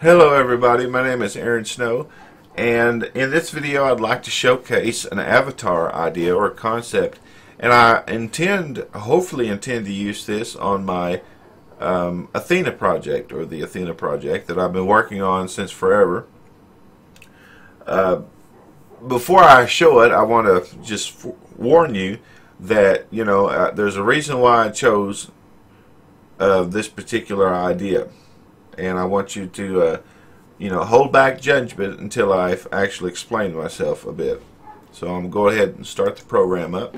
Hello everybody, my name is Aaron Snow, and in this video I'd like to showcase an avatar idea or concept, and I hopefully intend to use this on my Athena project, or the Athena project that I've been working on since forever. Before I show it, I want to just warn you that there's a reason why I chose this particular idea. And I want you to, hold back judgment until I've actually explained myself a bit. So I'm going to go ahead and start the program up,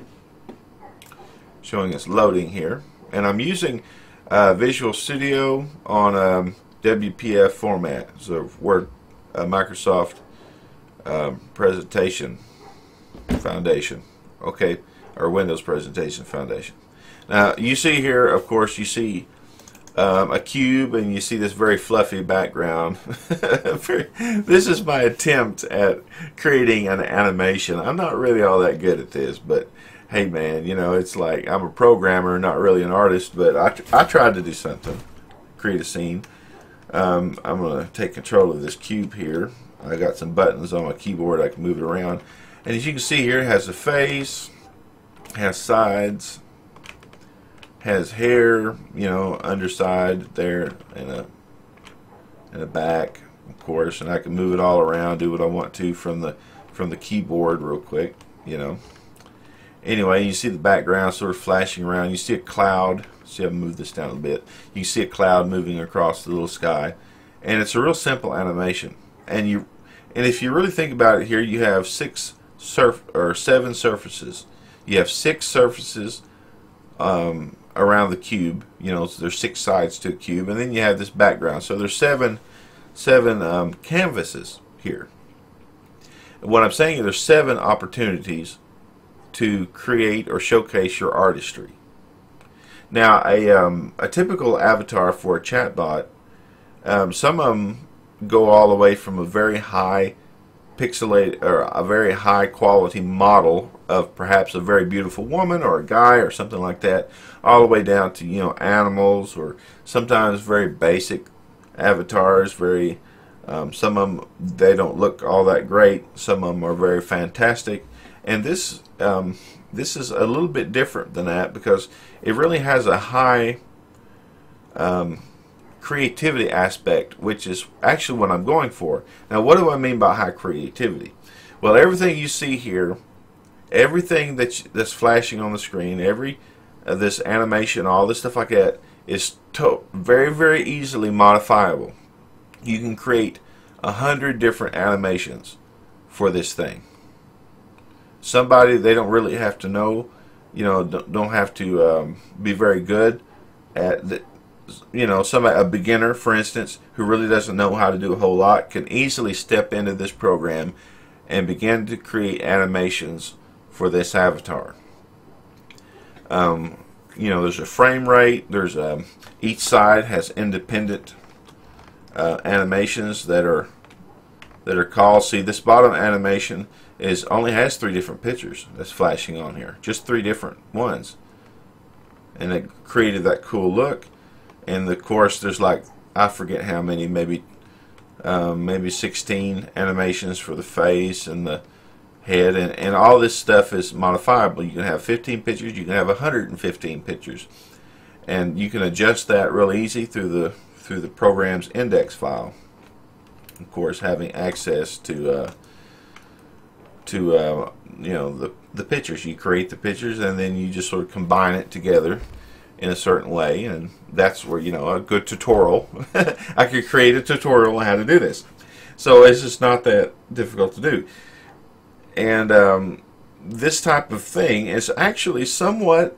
showing it's loading here. And I'm using Visual Studio on WPF format, so Word, Microsoft Presentation Foundation, okay, or Windows Presentation Foundation. Now you see here, of course, you see a cube, and you see this very fluffy background. This is my attempt at creating an animation. I'm not really all that good at this, but hey man, it's like I'm a programmer, not really an artist, but I tried to do something, create a scene. I'm going to take control of this cube here. I got some buttons on my keyboard, I can move it around, and as you can see here, it has a face, has sides, has hair, underside there, and a back, of course, and I can move it all around, do what I want to from the keyboard real quick, Anyway, you see the background sort of flashing around. You see a cloud. See, I'll move this down a bit. You see a cloud moving across the little sky, and it's a real simple animation. And if you really think about it, here you have 7 surfaces. You have 6 surfaces around the cube. So there's 6 sides to a cube, and then you have this background. So there's seven canvases here. And what I'm saying is there's 7 opportunities to create or showcase your artistry. Now, a typical avatar for a chatbot, some of them go all the way from a very high pixelated or a very high quality model of perhaps a very beautiful woman or a guy or something like that, all the way down to animals, or sometimes very basic avatars. Some of them, they don't look all that great. Some of them are very fantastic, and this is a little bit different than that, because it really has a high creativity aspect, which is actually what I'm going for. Now, what do I mean by high creativity? Well, everything you see here, everything that's flashing on the screen, this animation, all this stuff like that, is very, very easily modifiable. You can create 100 different animations for this thing. Somebody, they don't really have to know, don't have to be very good at the, a beginner, for instance, who really doesn't know how to do a whole lot, can easily step into this program and begin to create animations for this avatar. There's a frame rate. There's each side has independent animations that are called. See, this bottom animation only has 3 different pictures that's flashing on here, just 3 different ones, and it created that cool look. And of course, there's I forget how many, maybe 16 animations for the face and the head, and all this stuff is modifiable. You can have 15 pictures, you can have 115 pictures, and you can adjust that real easy through the program's index file. Of course, having access to the pictures. You create the pictures, and then you just sort of combine it together in a certain way, and that's where a good tutorial I could create a tutorial on how to do this. So it's just not that difficult to do. And this type of thing is actually somewhat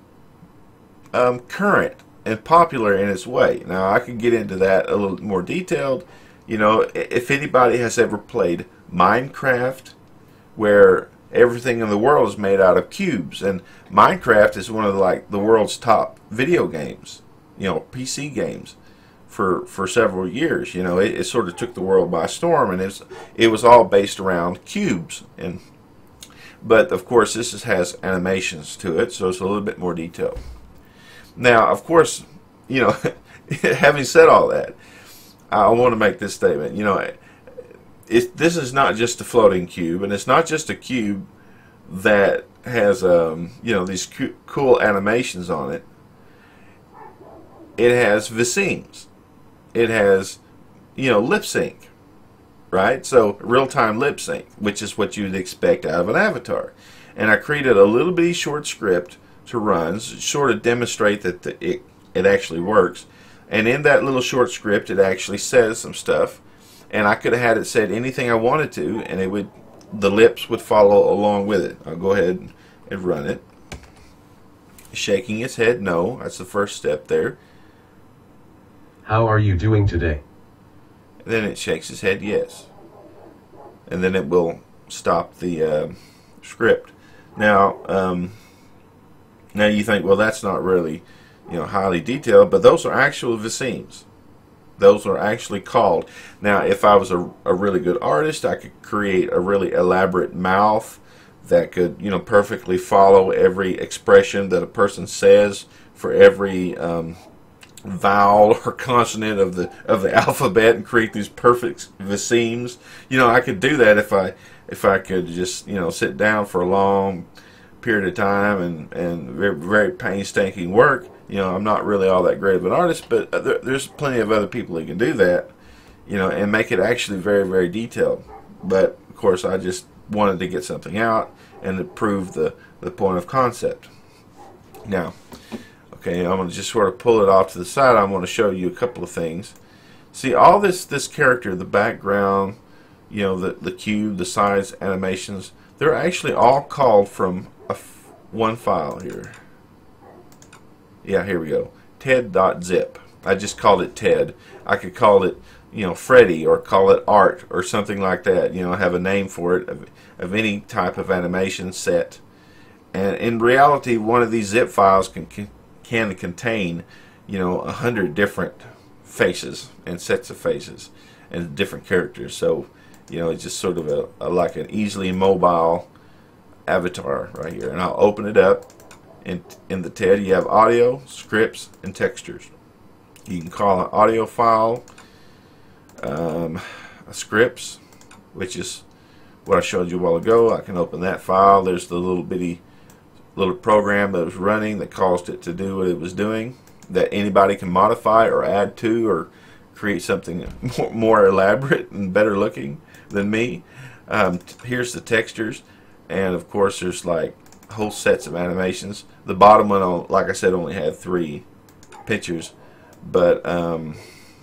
current and popular in its way. Now, I can get into that a little more detailed. If anybody has ever played Minecraft, where everything in the world is made out of cubes, and Minecraft is one of the world's top video games, PC games, for several years. It sort of took the world by storm, and it was all based around cubes. But of course, this has animations to it, so it's a little bit more detailed. Now, of course, having said all that, I want to make this statement. You know, this is not just a floating cube, and it's not just a cube that has you know, these cool animations on it. It has visemes. It has, you know, lip sync, right? So real-time lip sync, which is what you'd expect out of an avatar. And I created a little bitty short script to run, sort of demonstrate that it actually works. And in that little short script, it actually says some stuff. And I could have had it said anything I wanted to, and it would, the lips would follow along with it. I'll go ahead and run it. Shaking its head, no. That's the first step there. How are you doing today? Then it shakes its head, yes. And then it will stop the script. Now, now you think, well, that's not really, you know, highly detailed, but those are actual visemes. Those are actually called. Now, if I was a really good artist, I could create a really elaborate mouth that could, you know, perfectly follow every expression that a person says for every vowel or consonant of the alphabet, and create these perfect visemes. You know, I could do that if I could just, you know, sit down for a long period of time and very, very painstaking work. You know, I'm not really all that great of an artist, but there's plenty of other people who can do that, you know, and make it actually very, very detailed. But of course, I just wanted to get something out and to prove the point of concept. Now, okay, I'm going to just sort of pull it off to the side. I'm going to show you a couple of things. See, all this character, the background, you know, the cube, the size, animations, they're actually all called from one file here. Yeah, here we go. TED.zip. I just called it TED. I could call it, you know, Freddy, or call it Art, or something like that. You know, have a name for it of any type of animation set. And in reality, one of these zip files can contain, you know, 100 different faces and sets of faces and different characters. So, you know, it's just sort of like an easily mobile avatar right here. And I'll open it up. In the TED, you have audio, scripts, and textures. You can call an audio file a scripts, which is what I showed you a while ago. I can open that file. There's the little bitty little program that was running that caused it to do what it was doing, that anybody can modify or add to or create something more elaborate and better looking than me. Here's the textures, and of course there's like whole sets of animations. The bottom one, like I said, only had 3 pictures, but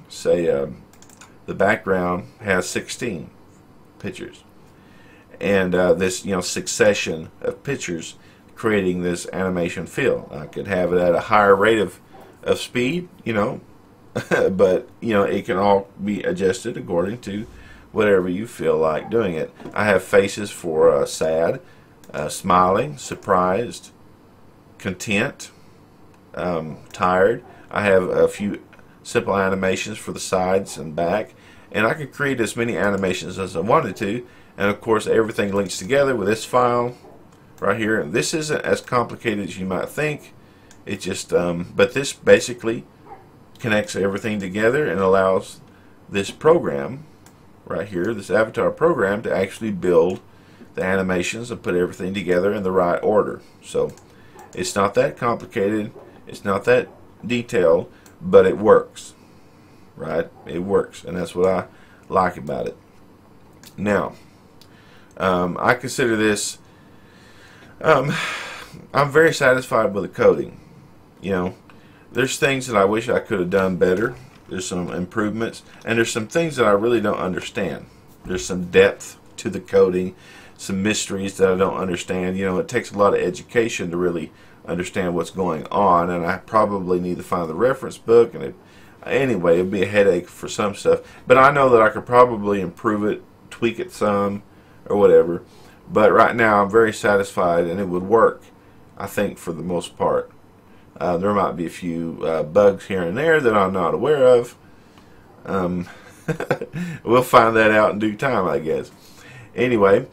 say the background has 16 pictures, and this, you know, succession of pictures creating this animation feel. I could have it at a higher rate of speed, you know, but you know, it can all be adjusted according to whatever you feel like doing it. I have faces for sad, smiling, surprised, content, tired. I have a few simple animations for the sides and back, and I could create as many animations as I wanted to. And of course, everything links together with this file right here. And this isn't as complicated as you might think. It just, but this basically connects everything together and allows this program right here, this avatar program, to actually build the animations and put everything together in the right order. So it's not that complicated, it's not that detailed, but it works, right? It works, and that's what I like about it. Now, I consider this, I'm very satisfied with the coding. You know, there's things that I wish I could have done better. There's some improvements, and there's some things that I really don't understand. There's some depth to the coding, some mysteries that I don't understand. You know, it takes a lot of education to really understand what's going on, and I probably need to find the reference book, and anyway, it'd be a headache for some stuff. But I know that I could probably improve it, tweak it some, or whatever. But right now, I'm very satisfied, and it would work, I think, for the most part. There might be a few bugs here and there that I'm not aware of. We'll find that out in due time, I guess. Anyway,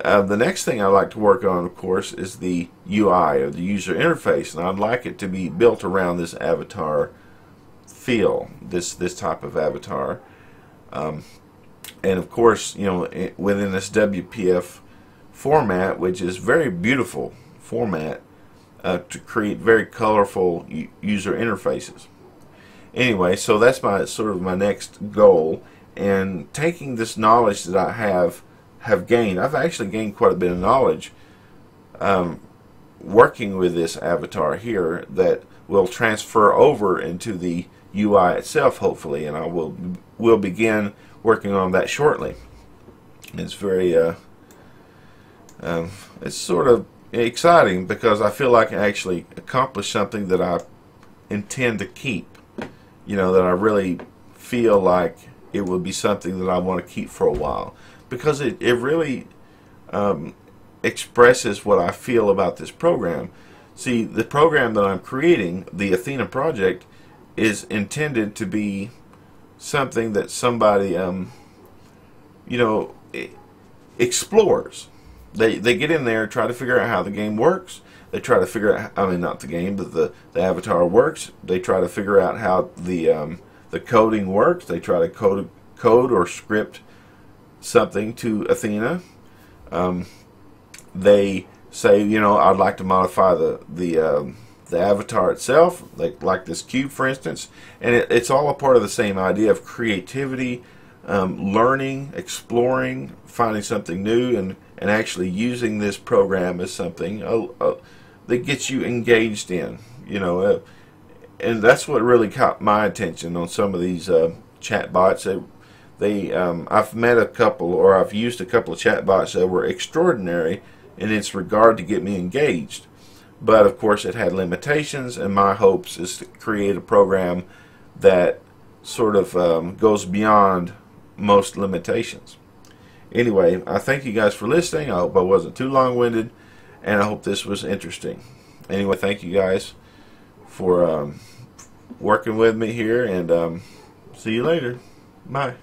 the next thing I like to work on, of course, is the UI, or the user interface, and I'd like it to be built around this avatar feel, this type of avatar. And of course, you know, within this WPF format, which is very beautiful format, to create very colorful user interfaces. Anyway, so that's my sort of my next goal, and taking this knowledge that I have gained. I've actually gained quite a bit of knowledge working with this avatar here that will transfer over into the UI itself, hopefully, and I will begin working on that shortly. It's very it's sort of exciting because I feel like I actually accomplished something that I intend to keep. You know, that I really feel like it will be something that I want to keep for a while, because it really expresses what I feel about this program. See, the program that I'm creating, the Athena project, is intended to be something that somebody you know, explores. They get in there, try to figure out how the game works. They try to figure out, I mean, not the game, but the avatar works. They try to figure out how the coding works. They try to code or script something to Athena. They say, you know, I'd like to modify the avatar itself, like this cube, for instance. And it's all a part of the same idea of creativity, learning, exploring, finding something new, and actually using this program as something that gets you engaged in, you know. And that's what really caught my attention on some of these chat bots. I've met a couple, or I've used a couple of chat bots that were extraordinary in its regard to get me engaged. But of course it had limitations, and my hopes is to create a program that sort of goes beyond most limitations. Anyway, I thank you guys for listening. I hope I wasn't too long-winded, and I hope this was interesting. Anyway, thank you guys for working with me here, and see you later. Bye.